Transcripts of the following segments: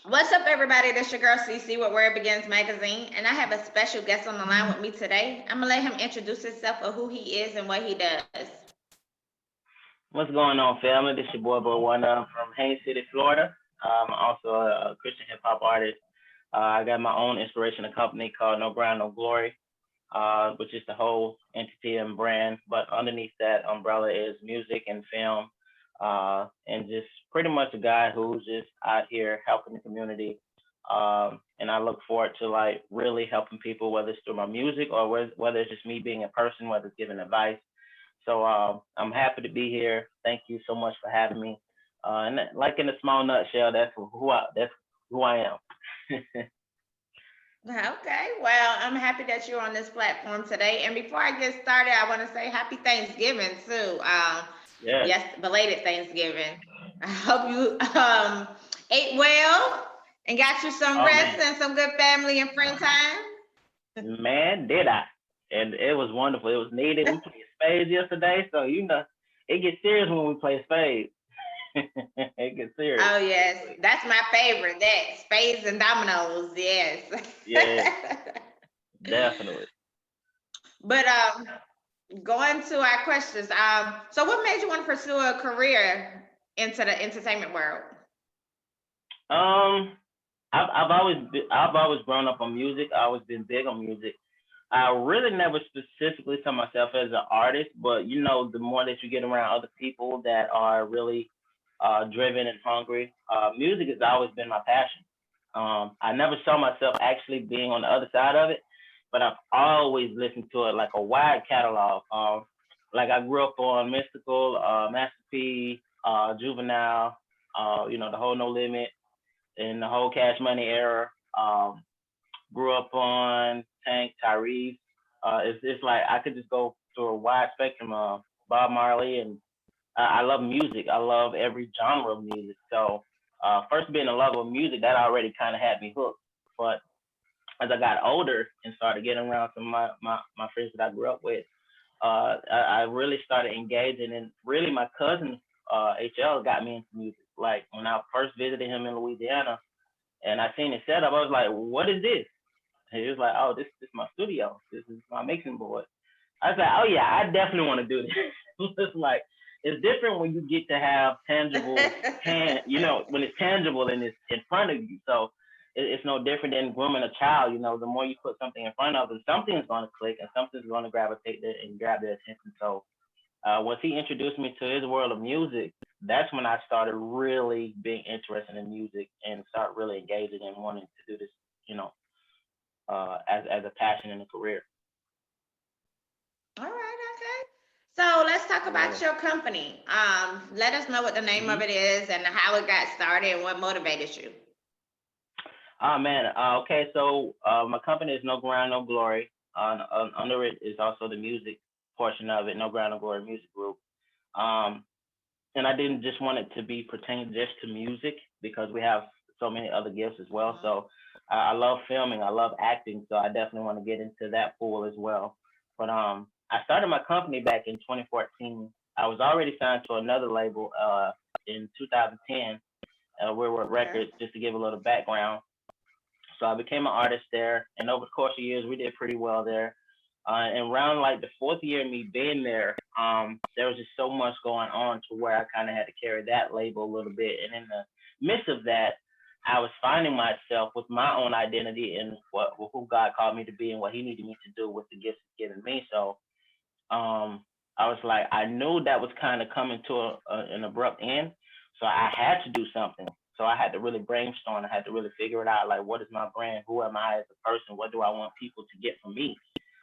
What's up, everybody? This your girl CC with Where It Begins Magazine, and I have a special guest on the line with me today. I'm gonna let him introduce himself of who he is and what he does. What's going on, family? This your boy Wonda. I'm from Haines City, Florida. I'm also a Christian hip hop artist. I got my own inspirational company called No Ground No Glory, which is the whole entity and brand. But underneath that umbrella is music and film, and just pretty much a guy who's just out here helping the community. And I look forward to like really helping people, whether it's through my music or whether it's just me being a person, whether it's giving advice. So I'm happy to be here. Thank you so much for having me. And like in a small nutshell, that's who I am. Okay, well, I'm happy that you're on this platform today. And before I get started, I want to say happy Thanksgiving too. Yes. Yes, belated Thanksgiving. I hope you ate well and got you some Oh rest man, and some good family and friend time. man, did I? And it was wonderful. It was needed. We played spades yesterday, so it gets serious when we play spades. It gets serious. Oh yes, that's my favorite. That spades and dominoes. Yes. Yeah, definitely. But going to our questions. So what made you want to pursue a career into the entertainment world? Um, I've always grown up on music. I've always been big on music. I really never specifically saw myself as an artist, but the more that you get around other people that are really driven and hungry, music has always been my passion. I never saw myself actually being on the other side of it, but I've always listened to it like a wide catalog. Like I grew up on Mystical, Master P, Juvenile, the whole No Limit and the whole Cash Money era. Grew up on Tank, Tyrese. It's like I could just go through a wide spectrum of Bob Marley, and I love music. I love every genre of music. So first being a lover of music, that already kind of had me hooked. But as I got older and started getting around some of my friends that I grew up with, I really started engaging, and really my cousin HL got me into music. Like when I first visited him in Louisiana, and I seen his setup, I was like, "What is this?" And he was like, "Oh, this is my studio. This is my mixing board." I was like, "Oh yeah, I definitely want to do this." It's like it's different when you get to have tangible when it's tangible and it's in front of you. So it's no different than grooming a child. The more you put something in front of them, something's going to click and something's going to gravitate there and grab their attention. So once he introduced me to his world of music, that's when I started really being interested in music and start really engaging and wanting to do this, you know, as a passion and a career. All right, okay. So let's talk Yeah. about your company. Let us know what the name hmm of it is and how it got started and what motivated you. Oh man. Okay. So my company is No Ground No Glory. Under it is also the music portion of it, No Ground No Glory Music Group. Um, and I didn't just want it to be pertaining just to music because we have so many other gifts as well. Mhm. So I love filming, I love acting, so I definitely want to get into that pool as well. But I started my company back in 2014. I was already signed to another label in 2010, Weirwood Okay. Records, just to give a little background. So I became an artist there, and over the course of years, we did pretty well there. And around like the fourth year of me being there, there was just so much going on to where I kind of had to carry that label a little bit. And in the midst of that, I was finding myself with my own identity and who God called me to be and what He needed me to do with the gifts He's given me. So I was like, I knew that was kind of coming to an abrupt end. So I had to do something. So I had to really brainstorm. I had to really figure it out. Like, what is my brand? Who am I as a person? What do I want people to get from me?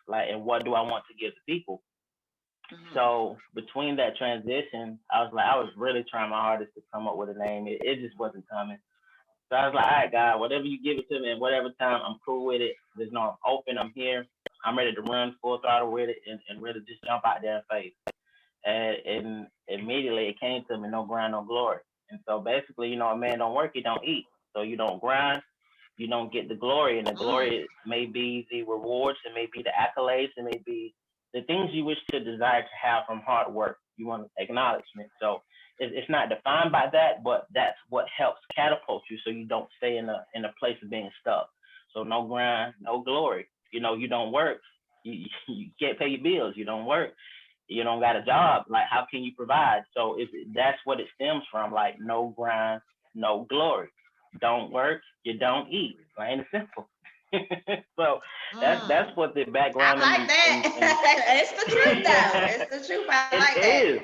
Like, and what do I want to give to people? Mhm. So between that transition, I was really trying my hardest to come up with a name. It just wasn't coming. So I was like, all right, God, whatever you give it to me at whatever time, I'm cool with it. There's no, I'm open. I'm here. I'm ready to run full throttle with it and really just jump out there and face. And immediately it came to me, no grind, no glory. And so basically, a man don't work, he don't eat. So you don't grind, you don't get the glory. And the Mm. glory may be the rewards, it may be the accolades, it may be the things you wish to desire to have from hard work. You want acknowledgement. So it's not defined by that, but that's what helps catapult you so you don't stay in a place of being stuck. So no grind, no glory. You don't work, you can't pay your bills. You don't work, you don't got a job. Like, how can you provide? So that's what it stems from. Like, no grind, no glory. Don't work, you don't eat. Plain and simple. So that's Mm. what the I background like and that. It's the truth, though. It's the truth. I it like that. is.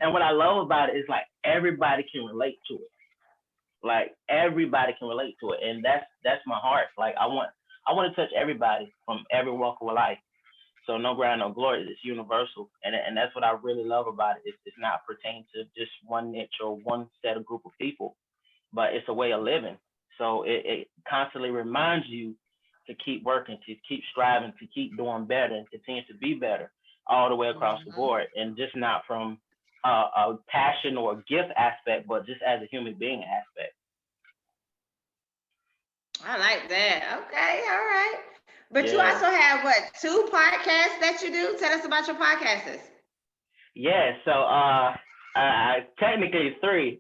And what I love about it is like everybody can relate to it. Like everybody can relate to it, and that's my heart. Like I want to touch everybody from every walk of life. So no ground, no glory. It's universal, and that's what I really love about it. It's not pertaining to just one niche or one set of group of people, but it's a way of living. So it constantly reminds you to keep working, to keep striving, to keep doing better, and continue to be better all the way across the Hmm. board, and just not from a passion or a gift aspect, but just as a human being aspect. I like that. Okay, all right. But you Yeah. also have what, two podcasts that you do? Tell us about your podcasts. Yeah, so technically three,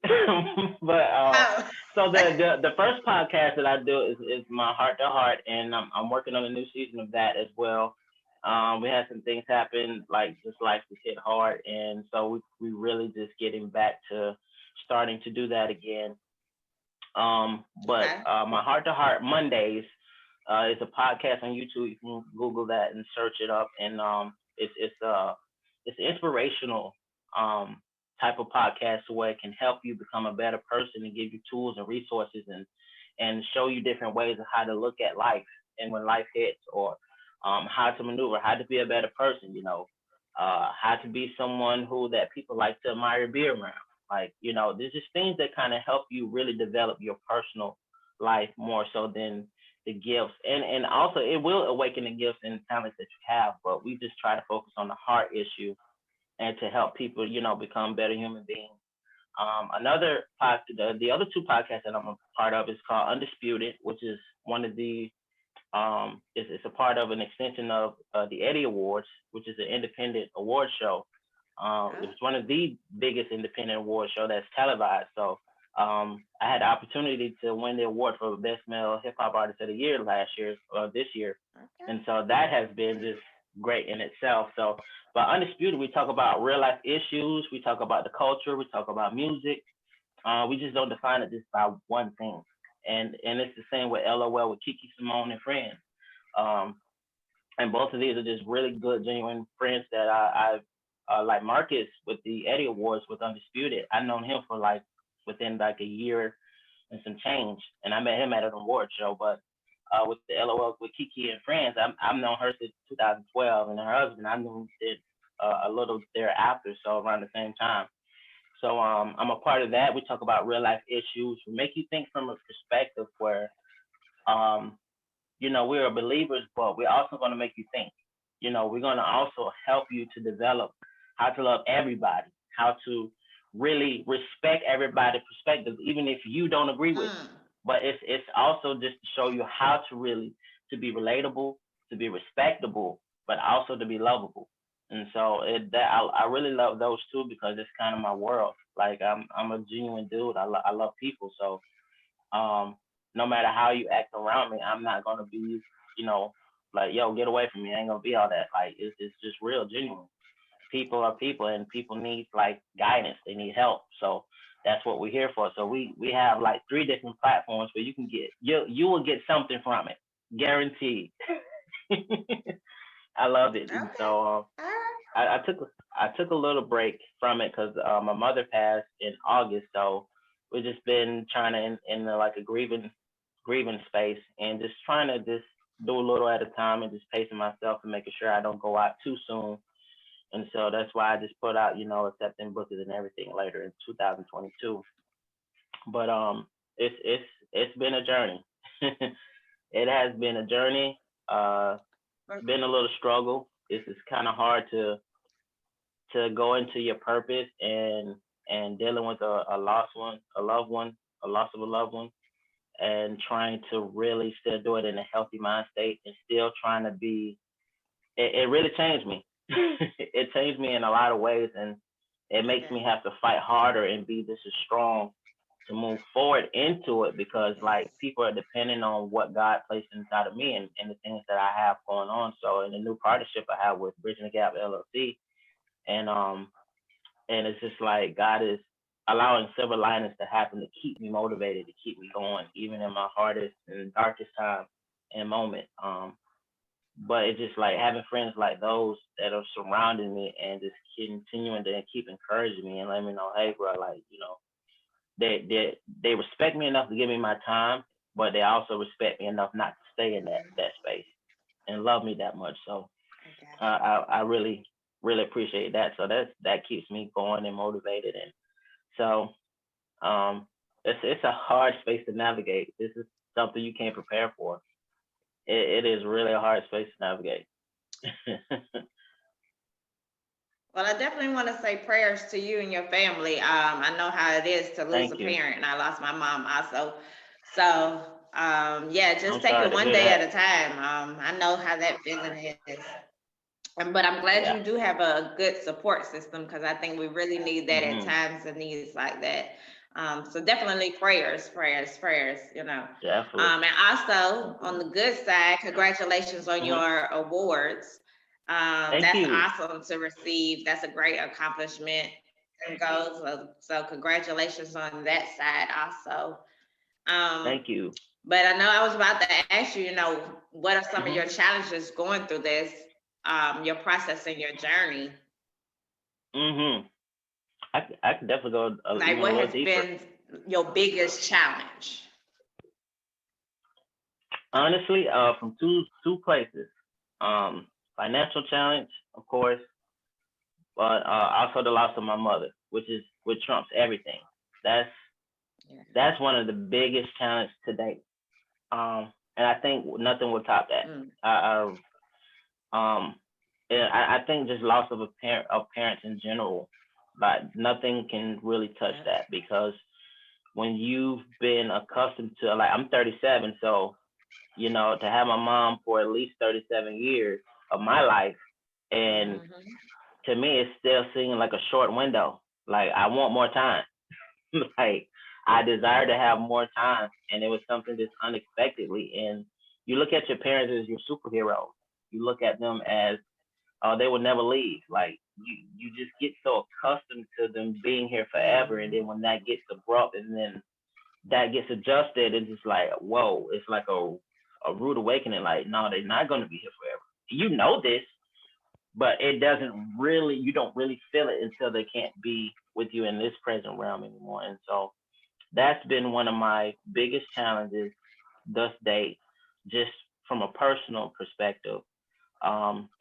but Oh, so the first podcast that I do is my heart to heart, and I'm working on a new season of that as well. We had some things happen, like just life was hit hard, and so we really just getting back to starting to do that again. But okay. my heart to heart Mondays is a podcast on YouTube. You can Google that and search it up, and it's inspirational um type of podcast where it can help you become a better person and give you tools and resources and show you different ways of how to look at life and when life hits, or how to maneuver, how to be a better person. How to be someone who that people like to admire, be around. Like, there's just things that kind of help you really develop your personal life more so than the gifts. And also it will awaken the gifts and talents that you have, but we just try to focus on the heart issue and to help people, become better human beings. The other two podcasts that I'm a part of is called Undisputed, which is one of the it's a part of an extension of the Eddie Awards, which is an independent award show. Oh, It's one of the biggest independent award show that's televised. So I had the opportunity to win the award for best male hip hop artist of the year last year, this year, okay. and so that has been just great in itself. So, but Undisputed, we talk about real life issues, we talk about the culture, we talk about music. We just don't define it just by one thing. And it's the same with LOL with Kiki Simone and friends. Um, and both of these are just really good, genuine friends that I've like Marcus with the Eddie Awards with Undisputed. I've known him for like within like a year and some change, and I met him at an award show. But with the LOL with Kiki and friends, I've known her since 2012, and her husband I knew it a little thereafter, so around the same time. So I'm a part of that. We talk about real life issues. We make you think from a perspective where um, we're believers, but we're also going to make you think. We're going to also help you to develop how to love everybody, how to really respect everybody's perspective, even if you don't agree with it. Mm. But it's also just to show you how to really to be relatable, to be respectable, but also to be lovable. And so I really love those two because it's kind of my world. Like I'm a genuine dude. I love people. So um, no matter how you act around me, I'm not gonna be, you know, like, yo, get away from me. I ain't gonna be all that. Like, it's just real, genuine. People are people, and people need like guidance. They need help. So that's what we're here for. So we have like three different platforms where you can get you will get something from it, guaranteed. I love it, and Okay. so All right. I took a little break from it because my mother passed in August, so we've just been trying to in like a grieving space and just trying to just do a little at a time and just pacing myself and making sure I don't go out too soon. And so that's why I just put out, accepting bookings and everything later in 2022. But it's been a journey. It has been a journey. It's been a little struggle. It's kind of hard to go into your purpose and dealing with a lost one, a loved one, a loss of a loved one, and trying to really still do it in a healthy mind state and still trying to be. It really changed me. It changed me in a lot of ways, and it makes Okay. me have to fight harder and be just as strong to move forward into it because like Yes. people are depending on what God placed inside of me and the things that I have going on. So in the new partnership I have with Bridging the Gap LLC, and it's just like God is allowing silver linings to happen to keep me motivated, to keep me going, even in my hardest and darkest time and moment. But it's just like having friends like those that are surrounding me and just continuing to keep encouraging me and letting me know, hey, bro, like they respect me enough to give me my time, but they also respect me enough not to stay in that space and love me that much. So I got you. I really appreciate that. So that keeps me going and motivated. And so um, it's a hard space to navigate. This is something you can't prepare for. It is really a hard space to navigate. Well, I definitely want to say prayers to you and your family. I know how it is to lose a Thank you. parent, and I lost my mom also. So, yeah, just I'm take sorry it to one hear day at that. a time. I know how that feeling is. But I'm glad Yeah. you do have a good support system because I think we really need that at Hmm. times and needs like that. So definitely prayers, prayers, prayers, Definitely. And also on Definitely. the good side, congratulations on Hmm. your awards. Thank That's you. awesome to receive. That's a great accomplishment and goals. So congratulations on that side also. Um, Thank you. but I know I was about to ask you, what are some of your Hmm. challenges going through this, your process and your journey? Hmm. I could definitely go Like, even a what little has deeper. been your biggest challenge? Honestly, from two places. Financial challenge, of course, but also the loss of my mother, which trumps everything. That's Yeah. that's one of the biggest challenges to date. And I think nothing will top that. Mm, I, um, yeah, I think just loss of a parent of parents in general, like nothing can really touch yep. that because when you've been accustomed to like I'm 37, so to have my mom for at least 37 years of my life, and Hmm. to me, it's still seeming like a short window. Like I want more time. Like I desire to have more time, and it was something just unexpectedly. And you look at your parents as your superheroes. You look at them as they will never leave. Like you just get so accustomed to them being here forever, and then Hmm. when that gets abrupt, and then that gets adjusted, it's just like whoa, it's like a rude awakening. Like no, they're not going to be here forever. You know this, but it doesn't really. You don't really feel it until they can't be with you in this present realm anymore. And so that's been one of my biggest challenges thus date, just from a personal perspective.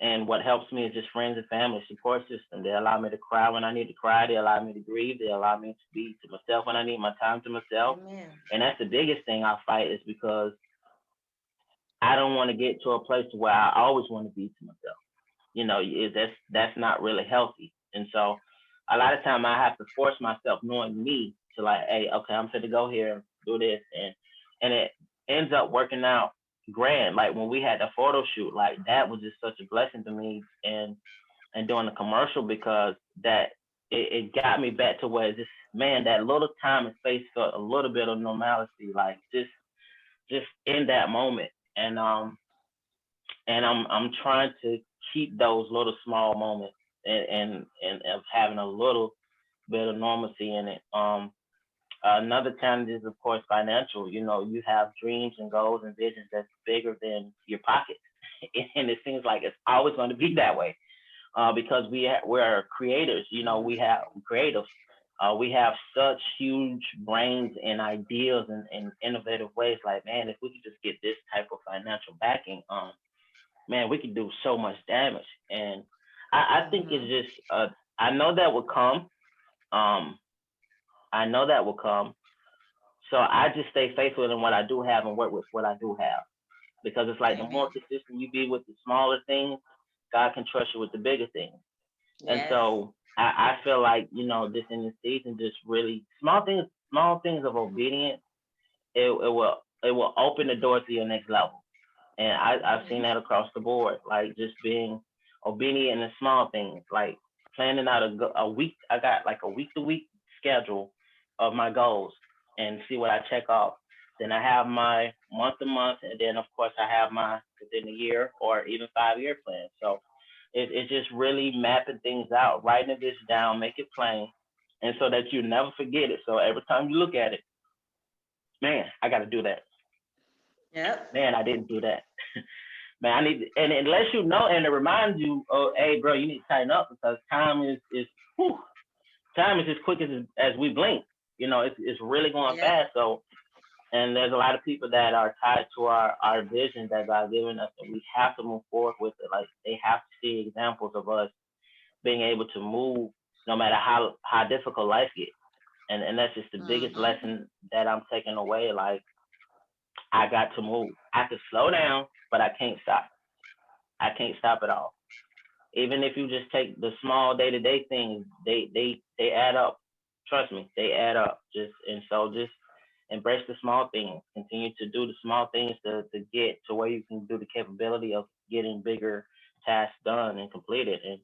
And what helps me is just friends and family support system. They allow me to cry when I need to cry. They allow me to grieve. They allow me to be to myself when I need my time to myself. Amen. And that's the biggest thing I fight is because I don't want to get to a place where I always want to be to myself. That's not really healthy. And so a lot of time I have to force myself, knowing me, to like, hey, okay, I'm fit to go here, do this, and it ends up working out grand. Like when we had the photo shoot, like that was just such a blessing to me, and doing the commercial because that it got me back to where just man that little time and space felt a little bit of normalcy, like just in that moment, and I'm trying to keep those little small moments and of having a little bit of normalcy in it. Another challenge is of course financial. You have dreams and goals and visions that's bigger than your pockets, and it seems like it's always going to be that way because we're creators. We Hmm. have creatives. We have such huge brains and ideas and innovative ways. Like man, if we could just get this type of financial backing, man, we could do so much damage. And I think it's Hmm. just I know that will come. Um, I know that will come. So I just stay faithful in what I do have and work with what I do have. Because it's like the more Amen. consistent you be with the smaller things, God can trust you with the bigger things. And Yes. so I feel like, this in this season, just really small things of obedience, it will open the door to your next level. And I've seen Hmm. that across the board, like just being obedient in the small things, like planning out a week. I got like a week to week schedule of my goals and see what I check off. Then I have my month to month, and then of course I have my within a year or even 5 year plan. So it's just really mapping things out, writing this down, make it plain, and so that you never forget it. So every time you look at it, man, I got to do that. Yep. Man, I didn't do that. Man, I need, and it lets you know, and it reminds you, oh, hey, bro, you need to tighten up because whew, time is as quick as we blink. It's really going Yep. fast. So, and there's a lot of people that are tied to our vision that God given us, and we have to move forward with it. Like they have to see examples of us being able to move no matter how difficult life gets. And that's just the biggest Mm-hmm. lesson that I'm taking away. Like I got to move. I could slow down, but I can't stop. I can't stop at all. Even if you just take the small day to day things, they add up. Trust me, they add up. Just embrace the small things. Continue to do the small things to get to where you can do the capability of getting bigger tasks done and completed. And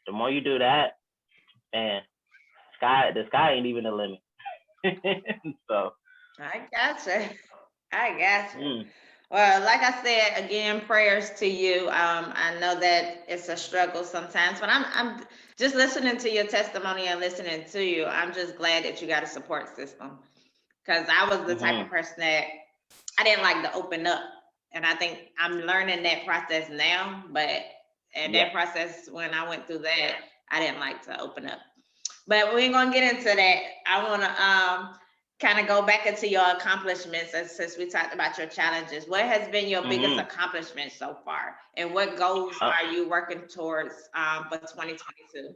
the more you do that, man, the sky ain't even the limit. So, I gotcha. I gotcha. mm, Well, like I said, again, prayers to you. I know that it's a struggle sometimes, but I'm just listening to your testimony and listening to you. I'm just glad that you got a support system because I was the type of hmm person that I didn't like to open up, and I think I'm learning that process now. But in yeah. that process, when I went through that, I didn't like to open up. But we ain't gonna get into that. I wanna kind of go back into your accomplishments since we talked about your challenges. What has been your biggest hmm accomplishment so far? And what goals Uh, are you working towards for 2022?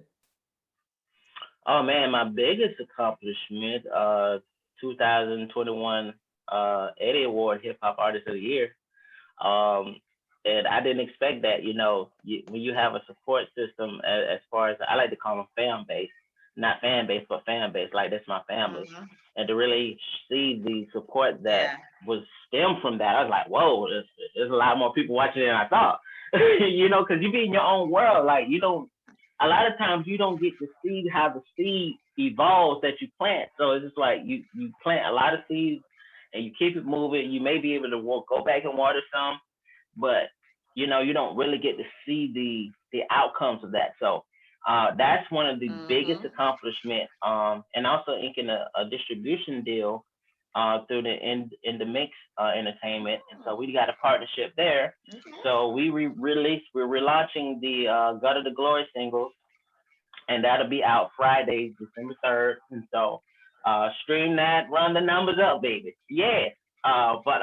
oh man, my biggest accomplishment, 2021 Eddie Award Hip Hop Artist of the Year. Um, and I didn't expect that. When you have a support system, as far as I like to call them fan base, not fan base, but fan base. Like that's my family, Hmm. and to really see the support that Yeah. was stemmed from that, I was like, whoa, there's a lot more people watching than I thought. Because you be in your own world, like you don't. A lot of times you don't get to see how the seed evolves that you plant. So it's just like you plant a lot of seeds and you keep it moving. You may be able to go back and water some, but you don't really get to see the outcomes of that. So that's one of the biggest Hmm. accomplishment. And also inking a distribution deal through the in the mix entertainment, and so we got a partnership there. Okay. So we're relaunching the "Gut of the Glory" single, and that'll be out Friday, December 3rd. And so stream that, run the numbers up, baby. Yeah. But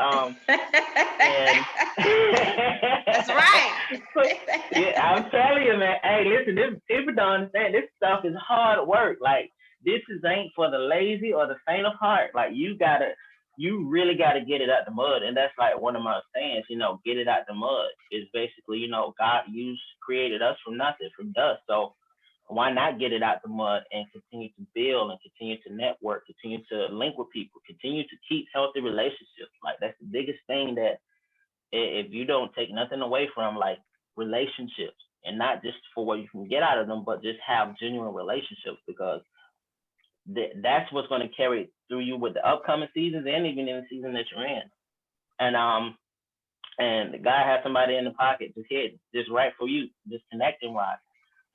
and That's right. yeah, I'm telling you, man. Hey, listen, this people don't understand. This stuff is hard work. Like this is ain't for the lazy or the faint of heart. Like you really gotta get it out the mud, and that's like one of my sayings. Get it out the mud is basically, God used created us from nothing, from dust. So why not get it out the mud and continue to build and continue to network, continue to link with people, continue to keep healthy relationships. Like that's the biggest thing that if you don't take nothing away from like relationships and not just for what you can get out of them, but just have genuine relationships because that's what's going to carry through you with the upcoming seasons and even in the season that you're in. And God has somebody in the pocket just hit just right for you, just connecting wise.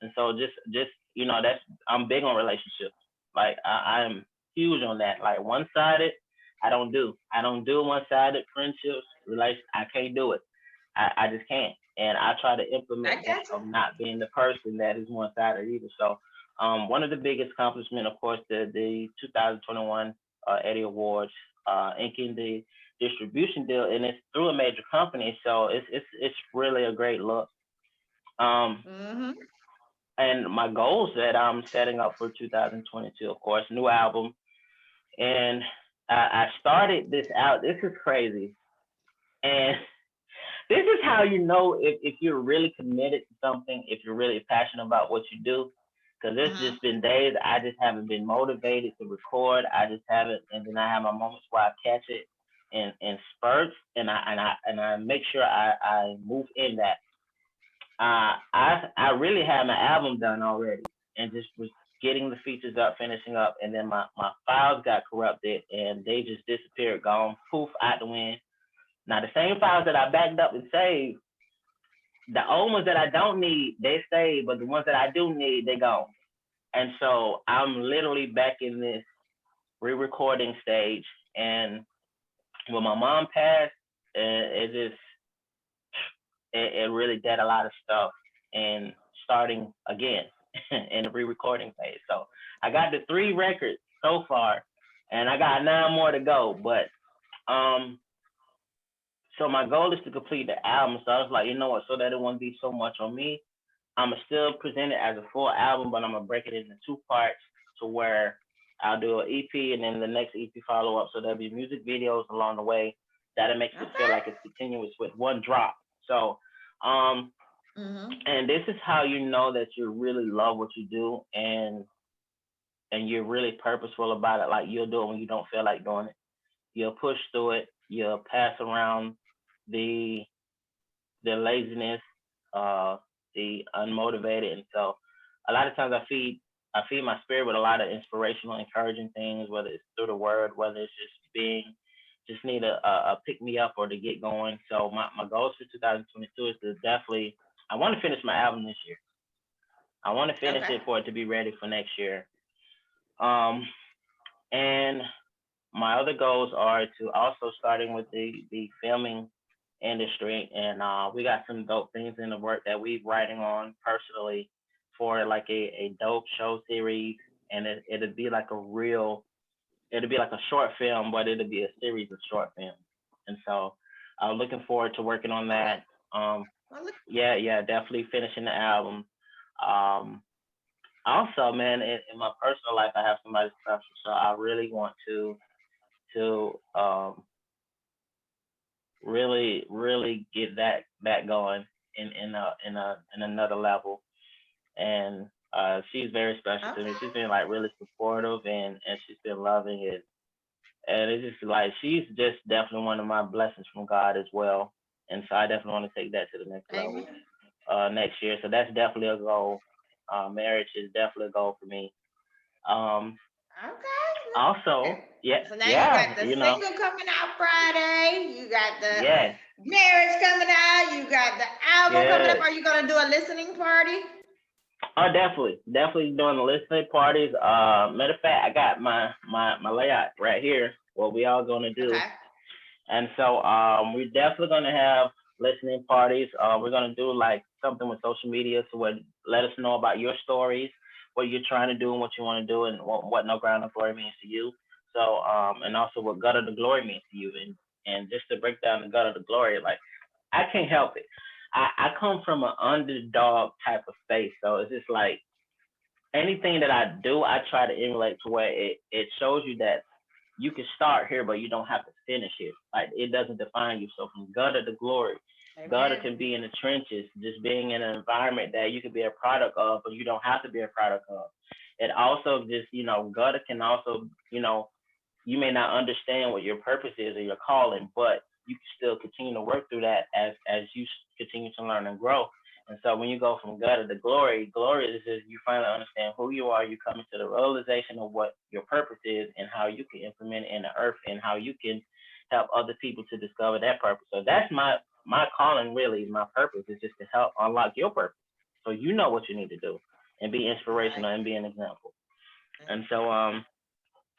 And so that's I'm big on relationships. Like I'm huge on that. Like one sided, I don't do one sided friendships. I can't do it. I just can't. And I try to I implement that got you. of not being the person that is one sided either. So one of the biggest accomplishments, of course, the 2021 Eddie Awards, inking the distribution deal, and it's through a major company, so it's really a great look. Um, Hmm. and my goals that I'm setting up for 2022, of course, new album, and I started this out. This is crazy, and this is how you know if you're really committed to something, if you're really passionate about what you do. Because there's Hmm. just been days I just haven't been motivated to record. I just haven't, and then I have my moments where I catch it in spurts, and I make sure I move in that. I really have my album done already. and just was getting the features up, finishing up, and then my files got corrupted and they just disappeared, gone poof out the wind. Now the same files that I backed up and saved, the old ones that I don't need, they stay, but the ones that I do need, they gone. And so I'm literally back in this re-recording stage. And when my mom passed, it just it really did a lot of stuff and starting again in the re-recording phase. So I got the 3 records so far, and I got 9 more to go. But um, so my goal is to complete the album. So I was like, you know what? So that it won't be so much on me, I'ma still present it as a full album, but I'm gonna break it into 2 parts to where I'll do an EP and then the next EP follow up. So there'll be music videos along the way that'll make it feel Okay. like it's continuous with one drop. So um Mm-hmm. and this is how you know that you really love what you do and you're really purposeful about it. Like you'll do it when you don't feel like doing it. You'll push through it. You'll pass around the the laziness, uh, the unmotivated, and so a lot of times I feed my spirit with a lot of inspirational, encouraging things, whether it's through the word, whether it's just need a pick me up or to get going. So my goals for 2022 is to definitely I want to finish my album this year. I want to finish Okay. it for it to be ready for next year. Um, and my other goals are to also starting with the filming industry, and we got some dope things in the work that we writing on personally for like a dope show series, and it'll be like a real, it'll be like a short film, but it'll be a series of short films, and so I'm looking forward to working on Okay. that. Um, Well, look. yeah, yeah, definitely finishing the album. Um, Also, man, in my personal life, I have somebody special, so I really want to really get that going in another level. And she's very special to me. Okay. She's been like really supportive and she's been loving it. And it's just like she's just definitely one of my blessings from God as well. And so I definitely want to take that to the next level Amen. next year. So that's definitely a goal. Marriage is definitely a goal for me. Um, Okay. Look Also, at yeah, that. So now you yeah, got the single coming out Friday. You got the yes, marriage coming out. You got the album coming up. yes. Are you gonna do a listening party? Oh, definitely doing the listening parties. Matter of fact, I got my layout right here. What we all gonna do, Okay. and so we're definitely gonna have listening parties. We're gonna do like something with social media to where let us know about your stories, what you're trying to do, and what you want to do, and what no ground of glory means to you. So and also what God of the glory means to you, and just to break down the God of the glory, like I can't help it. I come from an underdog type of space, so it's just like anything that I do, I try to emulate to where it shows you that you can start here, but you don't have to finish here. Like it doesn't define you. So from gutter to glory, gutter Amen. can be in the trenches, just being in an environment that you could be a product of, but you don't have to be a product of. It also just, gutter can also, you may not understand what your purpose is or your calling, but you can still continue to work through that as you continue to learn and grow. And so when you go from gutter to glory, glory is just you finally understand who you are. You come into the realization of what your purpose is and how you can implement it in the earth and how you can help other people to discover that purpose. So that's my calling really. My purpose is just to help unlock your purpose. So you know what you need to do and be Right. inspirational and be an example. And so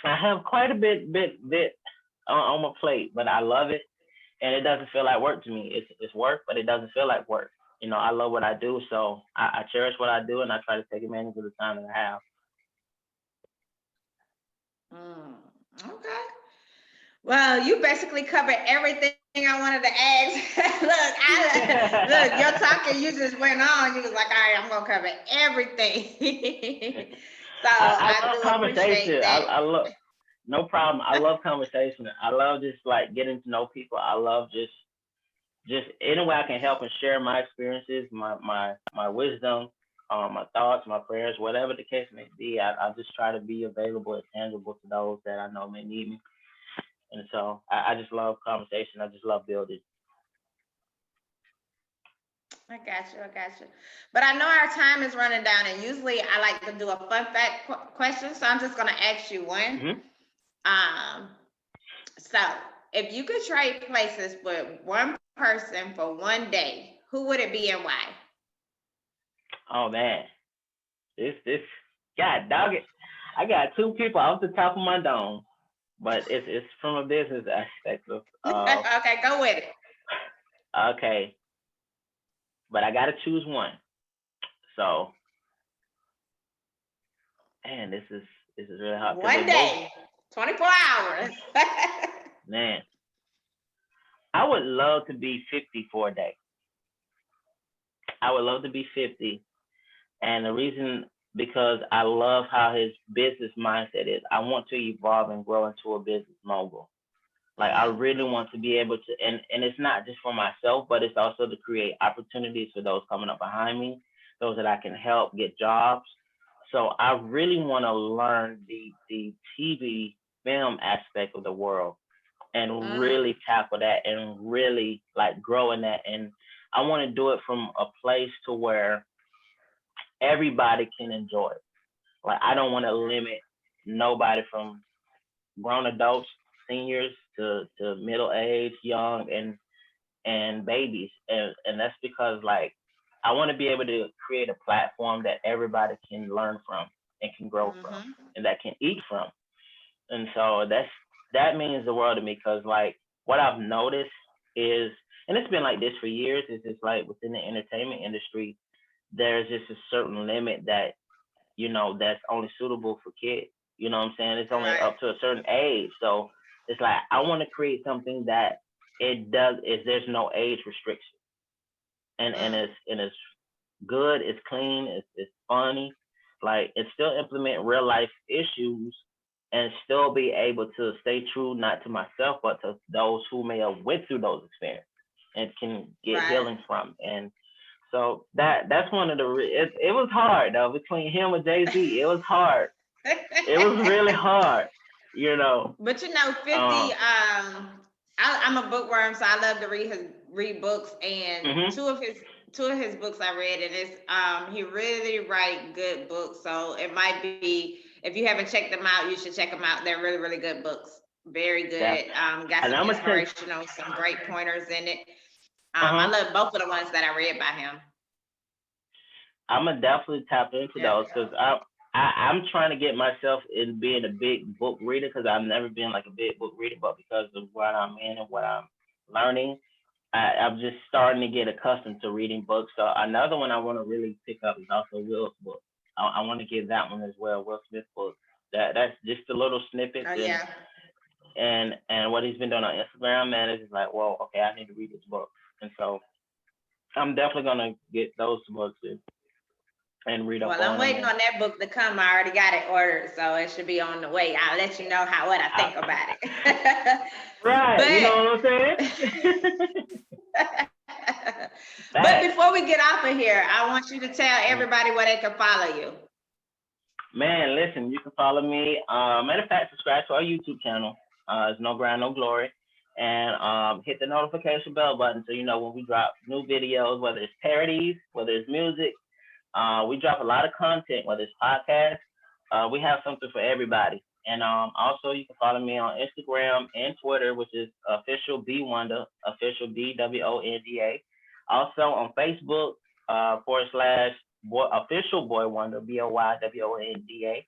I have quite a bit on my plate, but I love it, and it doesn't feel like work to me. It's work, but it doesn't feel like work. I love what I do, so I cherish what I do, and I try to take advantage of the time that I have. Mm. Okay. Well, you basically covered everything I wanted to ask. Look, you're talking. You just went on. You was like, all right, I'm gonna cover everything. So I I love do appreciate conversation. that. I love no problem. I love conversation. I love just like getting to know people. I love just any way I can help and share my experiences, my wisdom, my thoughts, my prayers, whatever the case may be. I just try to be available and tangible to those that I know may need me. And so I just love conversation. I just love building. I got you. I got you. But I know our time is running down, and usually I like to do a fun fact question. So I'm just going to ask you one. Hmm. Um, so if you could trade places with one person for one day, who would it be and why? Oh man, this God dog it. I got two people off the top of my dome, but it's from a business aspect of Okay, go with it. okay, but I gotta choose one. So man, this is really hard because One they both day, 24 hours. man. I would love to be 50 for a day. I would love to be 50. And the reason, because I love how his business mindset is. I want to evolve and grow into a business mogul. Like I Hmm. really want to be able to, and it's not just for myself, but it's also to create opportunities for those coming up behind me, those that I can help get jobs. So I really want to learn the TV film aspect of the world and Mm, really tackle that and really like grow in that. And I want to do it from a place to where everybody can enjoy it. Like I don't want to limit nobody from grown adults, seniors to middle age, young and babies. And that's because like I want to be able to create a platform that everybody can learn from and can grow from mm-hmm. and that can eat from. And so that means the world to me because like what I've noticed is, and it's been like this for years, is just like within the entertainment industry, there's just a certain limit that that's only suitable for kids. You know what I'm saying? It's only Right. up to a certain age. So it's like I want to create something that it does is there's no age restriction. And Mm, it's good, it's clean, it's funny. Like it still implement real life issues and still be able to stay true not to myself but to those who may have went through those experiences and can get right. healing from. And so that's one of the it was hard though between him and Jay Z. It was hard. It was really hard, you know. But 50, Um, I'm a bookworm, so I love to read books, and mhm. two of his books I read, and it's he really write good books. So it might be, if you haven't checked them out, you should check them out. They're really, really good books. Very That, good. Got and some I'm gonna tell. inspirational, some great pointers in it. Uh I huh. love both of the ones that I read by him. I'm gonna definitely tap into Yeah. those because I'm trying to get myself in being a big book reader because I've never been like a big book reader, but because of what I'm in and what I'm learning, I'm just starting to get accustomed to reading books. So another one I want to really pick up is also Will's book. I want to get that one as well, Will Smith book. That's just the little snippets Oh yeah. and what he's been doing on Instagram, man, it's just like, well, okay, I need to read this book. And so I'm definitely gonna get those books and read up Well, I'm on them. waiting And on that book to come. I already got it ordered, so it should be on the way. I'll let you know what I I, think about it. right, you know what I'm saying? But but Facts. before we get off of here, I want you to tell Mhm. everybody where they can follow you. Man, listen, you can follow me. Matter of fact, subscribe to our YouTube channel. It's No Grind, No Glory. And hit the notification bell button so you know when we drop new videos, whether it's parodies, whether it's music. We drop a lot of content, whether it's podcasts. We have something for everybody. And also, you can follow me on Instagram and Twitter, which is official B Wonda, official BWONDA. Also on Facebook, official Boy Wonder, BOYWONDA.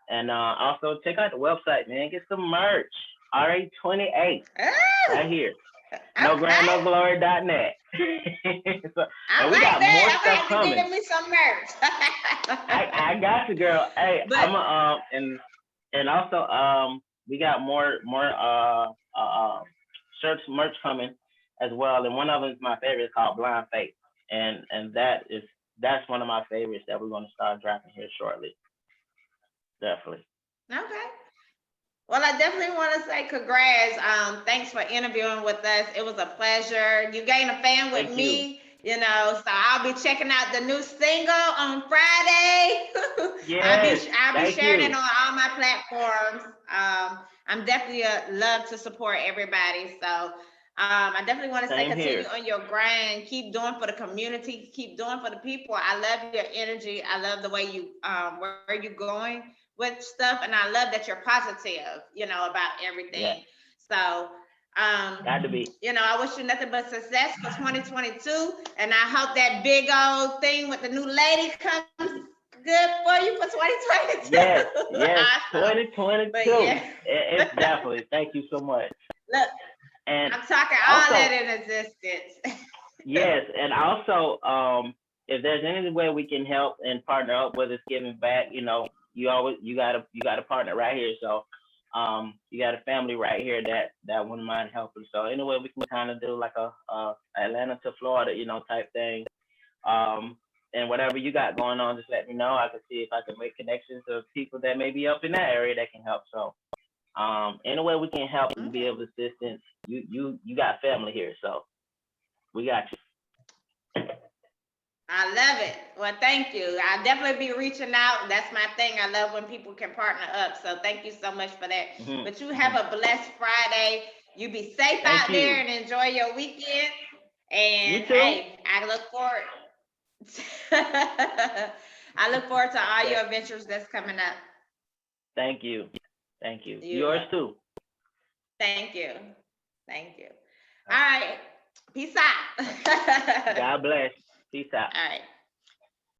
And also check out the website, man. Get some merch. RA28 Oh, right here. okay. NoGrandNoGlory.net. So, I and we like got that. more I'm gonna stuff have to coming. give me some merch. I got you, girl. Hey, But I'm and also we got more shirts merch coming as well, and one of them is my favorite, it's called Blind Faith, and that's one of my favorites that we're going to start dropping here shortly. Definitely. okay. Well, I definitely want to say congrats. Thanks for interviewing with us. It was a pleasure. You gained a fan with Thank you. me, so I'll be checking out the new single on Friday. Yes. I'll be Thank sharing it you. on all my platforms. I'm definitely love to support everybody. So I definitely want to say Same continue here. on your grind. Keep doing for the community. Keep doing for the people. I love your energy. I love the way you where you're going with stuff, and I love that you're positive. About Yeah, everything. So, got to be. I wish you nothing but success for 2022, and I hope that big old thing with the new lady comes good for you for 2022. Yes, yes, Awesome. But 2022. yeah, It's definitely. Thank you so much. look, And I'm talking all that also, in existence. yes, and also, if there's any way we can help and partner up, whether it's giving back, you got a partner right here. So, you got a family right here that wouldn't mind helping. So, anyway, we can kind of do like a Atlanta to Florida, type thing. Um, and whatever you got going on, just let me know. I can see if I can make connections of people that may be up in that area that can help. So, any way we can help and be Okay. of assistance, you got family here, so we got you. I love it. Well, thank you. I'll definitely be reaching out. That's my thing. I love when people can partner up. So thank you so much for that. Hmm. But you have Hmm. a blessed Friday. You be safe Thank out there you. and enjoy your weekend. You And too. hey, I look forward. I look forward to all Okay. your adventures that's coming up. Thank you. Thank you. You're Yours welcome. too. Thank you. Thank you. All All right. Peace out. right. God bless. Peace out. All right.